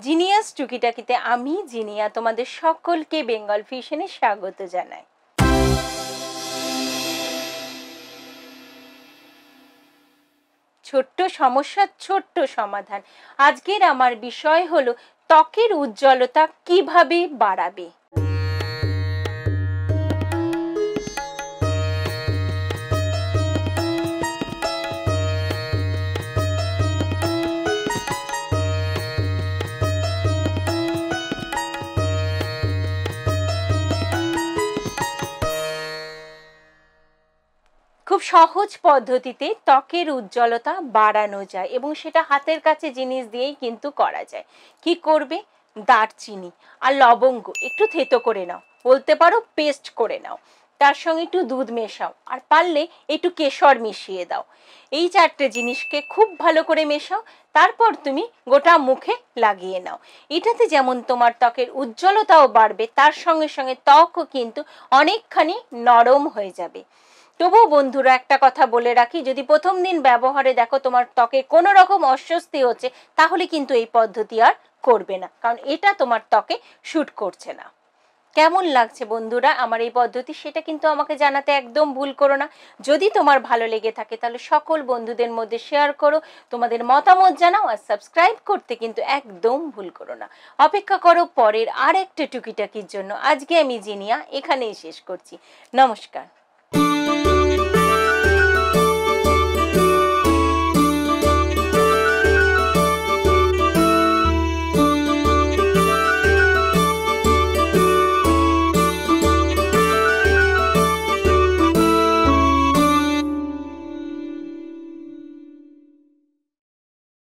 Genius টুকিটাকিতে আমি জিনিয়া তোমাদের সকলকে বেঙ্গল ফিশনে স্বাগত জানাই। ছোট্ট সমস্যার ছোট্ট সমাধান। আজকের আমার বিষয় হলো ত্বকের উজ্জ্বলতা কিভাবে বাড়াবে। খুব সহজ পদ্ধতিতে ত্বকের উজ্জ্বলতা বাড়ানো যায় এবং সেটা হাতের কাছে জিনিস দিয়েই কিন্তু করা যায়। কি করবে? দারচিনি আর লবঙ্গ একটু থেতো করে নাও, বলতে পারো পেস্ট করে নাও, তার সঙ্গে একটু দুধ মেশাও, আর পারলে একটু কেশর মিশিয়ে দাও। এই চারটে জিনিসকে খুব ভালো করে মেশাও, তারপর তুমি গোটা মুখে লাগিয়ে নাও। এটাতে যেমন তোমার ত্বকের উজ্জ্বলতাও বাড়বে, তার সঙ্গে সঙ্গে ত্বকও কিন্তু অনেকখানি নরম হয়ে যাবে। তবুও বন্ধুরা একটা কথা বলে রাখি, যদি প্রথম দিন ব্যবহারে দেখো তোমার ত্বকে কোনো রকম অস্বস্তি হচ্ছে, তাহলে কিন্তু এই পদ্ধতি আর করবে না, কারণ এটা তোমার ত্বকে শ্যুট করছে না। কেমন লাগছে বন্ধুরা আমার এই পদ্ধতি, সেটা কিন্তু আমাকে জানাতে একদম ভুল করো না। যদি তোমার ভালো লেগে থাকে তাহলে সকল বন্ধুদের মধ্যে শেয়ার করো, তোমাদের মতামত জানাও, আর সাবস্ক্রাইব করতে কিন্তু একদম ভুল করো না। অপেক্ষা করো পরের আর একটা টুকিটাকির জন্য। আজকে আমি জিনিয়া এখানেই শেষ করছি। নমস্কার।